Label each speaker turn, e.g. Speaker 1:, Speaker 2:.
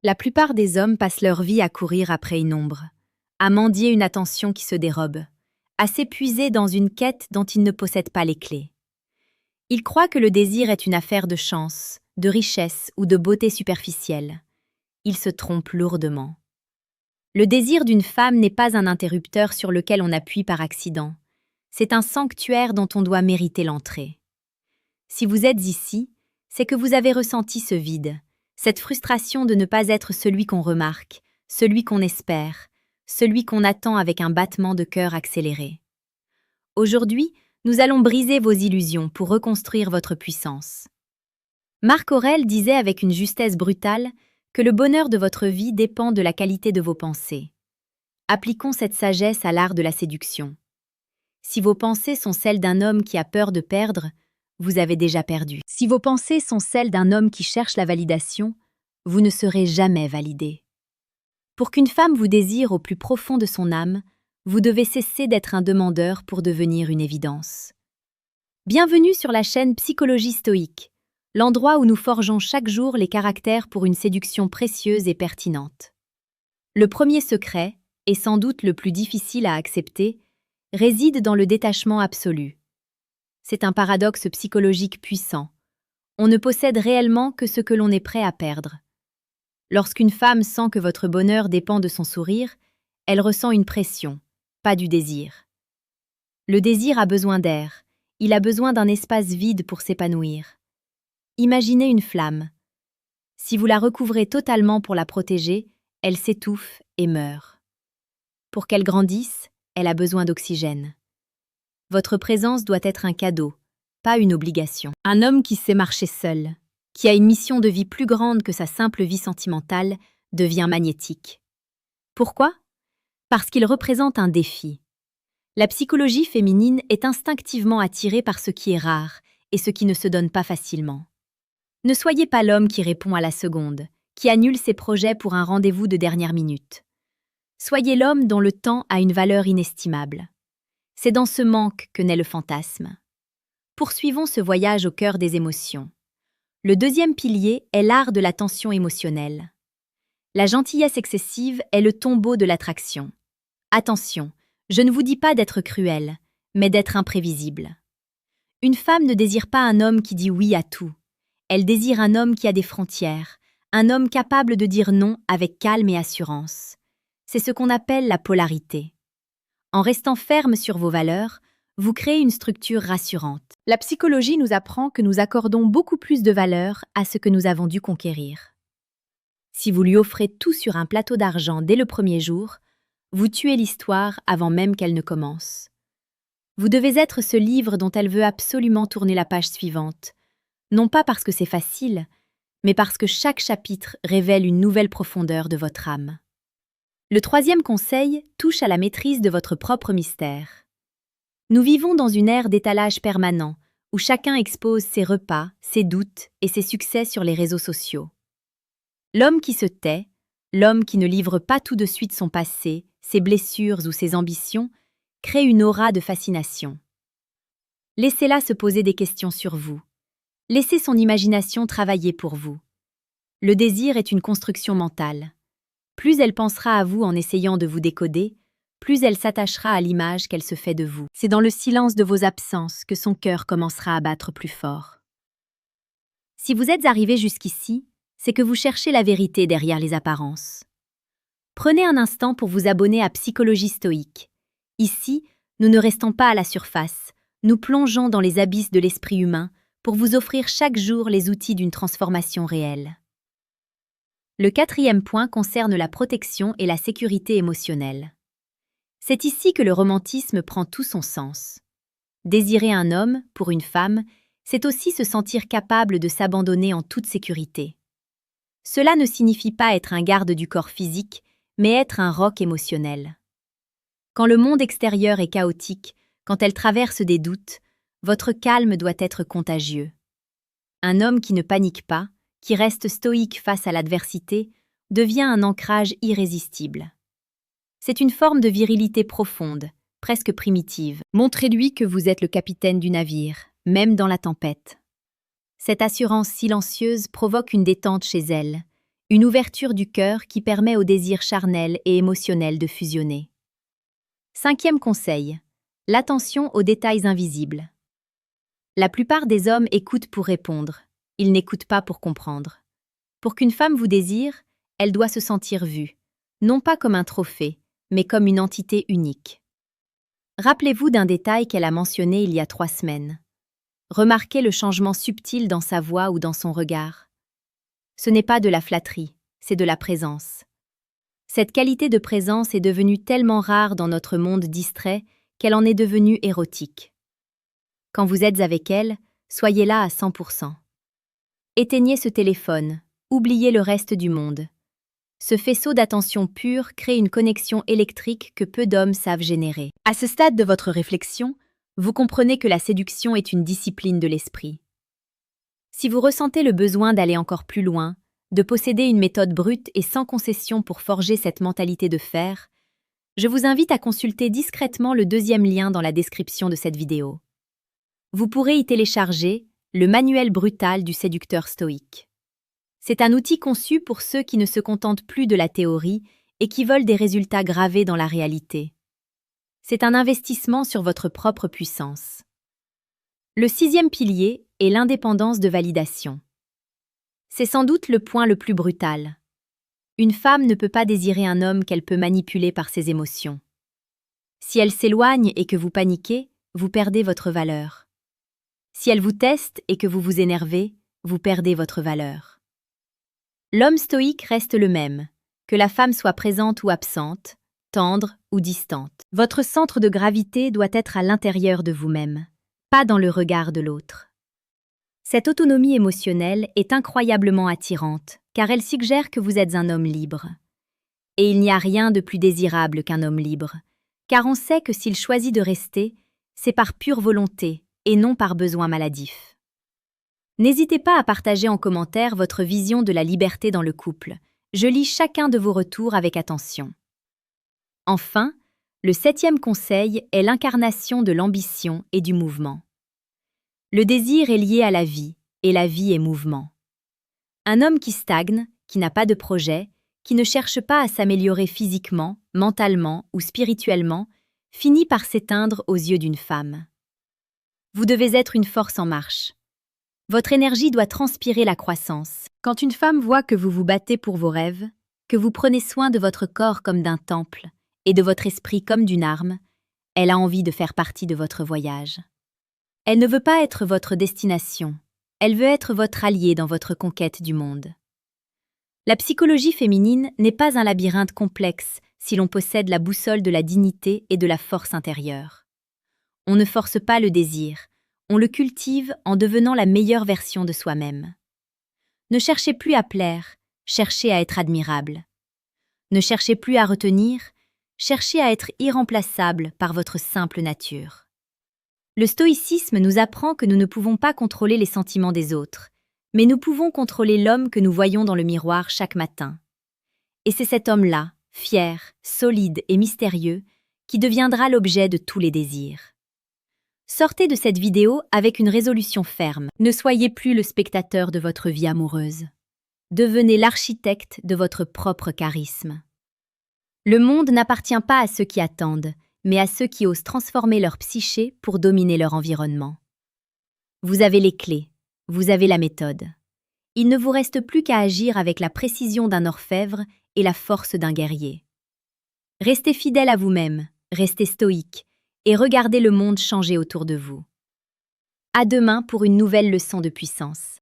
Speaker 1: La plupart des hommes passent leur vie à courir après une ombre, à mendier une attention qui se dérobe, à s'épuiser dans une quête dont ils ne possèdent pas les clés. Ils croient que le désir est une affaire de chance, de richesse ou de beauté superficielle. Ils se trompent lourdement. Le désir d'une femme n'est pas un interrupteur sur lequel on appuie par accident. C'est un sanctuaire dont on doit mériter l'entrée. Si vous êtes ici, c'est que vous avez ressenti ce vide, cette frustration de ne pas être celui qu'on remarque, celui qu'on espère, celui qu'on attend avec un battement de cœur accéléré. Aujourd'hui, nous allons briser vos illusions pour reconstruire votre puissance. Marc Aurèle disait avec une justesse brutale que le bonheur de votre vie dépend de la qualité de vos pensées. Appliquons cette sagesse à l'art de la séduction. Si vos pensées sont celles d'un homme qui a peur de perdre, vous avez déjà perdu. Si vos pensées sont celles d'un homme qui cherche la validation, vous ne serez jamais validé. Pour qu'une femme vous désire au plus profond de son âme, vous devez cesser d'être un demandeur pour devenir une évidence. Bienvenue sur la chaîne Psychologie Stoïque, l'endroit où nous forgeons chaque jour les caractères pour une séduction précieuse et pertinente. Le premier secret, et sans doute le plus difficile à accepter, réside dans le détachement absolu. C'est un paradoxe psychologique puissant. On ne possède réellement que ce que l'on est prêt à perdre. Lorsqu'une femme sent que votre bonheur dépend de son sourire, elle ressent une pression, pas du désir. Le désir a besoin d'air, il a besoin d'un espace vide pour s'épanouir. Imaginez une flamme. Si vous la recouvrez totalement pour la protéger, elle s'étouffe et meurt. Pour qu'elle grandisse, elle a besoin d'oxygène. Votre présence doit être un cadeau, pas une obligation. Un homme qui sait marcher seul, qui a une mission de vie plus grande que sa simple vie sentimentale, devient magnétique. Pourquoi ? Parce qu'il représente un défi. La psychologie féminine est instinctivement attirée par ce qui est rare et ce qui ne se donne pas facilement. Ne soyez pas l'homme qui répond à la seconde, qui annule ses projets pour un rendez-vous de dernière minute. Soyez l'homme dont le temps a une valeur inestimable. C'est dans ce manque que naît le fantasme. Poursuivons ce voyage au cœur des émotions. Le deuxième pilier est l'art de la tension émotionnelle. La gentillesse excessive est le tombeau de l'attraction. Attention, je ne vous dis pas d'être cruel, mais d'être imprévisible. Une femme ne désire pas un homme qui dit oui à tout. Elle désire un homme qui a des frontières, un homme capable de dire non avec calme et assurance. C'est ce qu'on appelle la polarité. En restant ferme sur vos valeurs, vous créez une structure rassurante. La psychologie nous apprend que nous accordons beaucoup plus de valeur à ce que nous avons dû conquérir. Si vous lui offrez tout sur un plateau d'argent dès le premier jour, vous tuez l'histoire avant même qu'elle ne commence. Vous devez être ce livre dont elle veut absolument tourner la page suivante, non pas parce que c'est facile, mais parce que chaque chapitre révèle une nouvelle profondeur de votre âme. Le troisième conseil touche à la maîtrise de votre propre mystère. Nous vivons dans une ère d'étalage permanent, où chacun expose ses repas, ses doutes et ses succès sur les réseaux sociaux. L'homme qui se tait, l'homme qui ne livre pas tout de suite son passé, ses blessures ou ses ambitions, crée une aura de fascination. Laissez-la se poser des questions sur vous. Laissez son imagination travailler pour vous. Le désir est une construction mentale. Plus elle pensera à vous en essayant de vous décoder, plus elle s'attachera à l'image qu'elle se fait de vous. C'est dans le silence de vos absences que son cœur commencera à battre plus fort. Si vous êtes arrivé jusqu'ici, c'est que vous cherchez la vérité derrière les apparences. Prenez un instant pour vous abonner à Psychologie Stoïque. Ici, nous ne restons pas à la surface, nous plongeons dans les abysses de l'esprit humain pour vous offrir chaque jour les outils d'une transformation réelle. Le quatrième point concerne la protection et la sécurité émotionnelle. C'est ici que le romantisme prend tout son sens. Désirer un homme, pour une femme, c'est aussi se sentir capable de s'abandonner en toute sécurité. Cela ne signifie pas être un garde du corps physique, mais être un roc émotionnel. Quand le monde extérieur est chaotique, quand elle traverse des doutes, votre calme doit être contagieux. Un homme qui ne panique pas, qui reste stoïque face à l'adversité, devient un ancrage irrésistible. C'est une forme de virilité profonde, presque primitive. Montrez-lui que vous êtes le capitaine du navire, même dans la tempête. Cette assurance silencieuse provoque une détente chez elle, une ouverture du cœur qui permet aux désirs charnels et émotionnels de fusionner. 5e conseil, l'attention aux détails invisibles. La plupart des hommes écoutent pour répondre, ils n'écoutent pas pour comprendre. Pour qu'une femme vous désire, elle doit se sentir vue, non pas comme un trophée, mais comme une entité unique. Rappelez-vous d'un détail qu'elle a mentionné il y a 3 semaines. Remarquez le changement subtil dans sa voix ou dans son regard. Ce n'est pas de la flatterie, c'est de la présence. Cette qualité de présence est devenue tellement rare dans notre monde distrait qu'elle en est devenue érotique. Quand vous êtes avec elle, soyez là à 100%. Éteignez ce téléphone, oubliez le reste du monde. Ce faisceau d'attention pure crée une connexion électrique que peu d'hommes savent générer. À ce stade de votre réflexion, vous comprenez que la séduction est une discipline de l'esprit. Si vous ressentez le besoin d'aller encore plus loin, de posséder une méthode brute et sans concession pour forger cette mentalité de fer, je vous invite à consulter discrètement le 2e lien dans la description de cette vidéo. Vous pourrez y télécharger le manuel brutal du séducteur stoïque. C'est un outil conçu pour ceux qui ne se contentent plus de la théorie et qui veulent des résultats gravés dans la réalité. C'est un investissement sur votre propre puissance. Le 6e pilier est l'indépendance de validation. C'est sans doute le point le plus brutal. Une femme ne peut pas désirer un homme qu'elle peut manipuler par ses émotions. Si elle s'éloigne et que vous paniquez, vous perdez votre valeur. Si elle vous teste et que vous vous énervez, vous perdez votre valeur. L'homme stoïque reste le même, que la femme soit présente ou absente, tendre ou distante. Votre centre de gravité doit être à l'intérieur de vous-même, pas dans le regard de l'autre. Cette autonomie émotionnelle est incroyablement attirante, car elle suggère que vous êtes un homme libre. Et il n'y a rien de plus désirable qu'un homme libre, car on sait que s'il choisit de rester, c'est par pure volonté et non par besoin maladif. N'hésitez pas à partager en commentaire votre vision de la liberté dans le couple. Je lis chacun de vos retours avec attention. Enfin, le 7e conseil est l'incarnation de l'ambition et du mouvement. Le désir est lié à la vie, et la vie est mouvement. Un homme qui stagne, qui n'a pas de projet, qui ne cherche pas à s'améliorer physiquement, mentalement ou spirituellement, finit par s'éteindre aux yeux d'une femme. Vous devez être une force en marche. Votre énergie doit transpirer la croissance. Quand une femme voit que vous vous battez pour vos rêves, que vous prenez soin de votre corps comme d'un temple et de votre esprit comme d'une arme, elle a envie de faire partie de votre voyage. Elle ne veut pas être votre destination, elle veut être votre allié dans votre conquête du monde. La psychologie féminine n'est pas un labyrinthe complexe si l'on possède la boussole de la dignité et de la force intérieure. On ne force pas le désir, on le cultive en devenant la meilleure version de soi-même. Ne cherchez plus à plaire, cherchez à être admirable. Ne cherchez plus à retenir, cherchez à être irremplaçable par votre simple nature. Le stoïcisme nous apprend que nous ne pouvons pas contrôler les sentiments des autres, mais nous pouvons contrôler l'homme que nous voyons dans le miroir chaque matin. Et c'est cet homme-là, fier, solide et mystérieux, qui deviendra l'objet de tous les désirs. Sortez de cette vidéo avec une résolution ferme. Ne soyez plus le spectateur de votre vie amoureuse. Devenez l'architecte de votre propre charisme. Le monde n'appartient pas à ceux qui attendent, mais à ceux qui osent transformer leur psyché pour dominer leur environnement. Vous avez les clés, vous avez la méthode. Il ne vous reste plus qu'à agir avec la précision d'un orfèvre et la force d'un guerrier. Restez fidèle à vous-même, restez stoïque, et regardez le monde changer autour de vous. À demain pour une nouvelle leçon de puissance.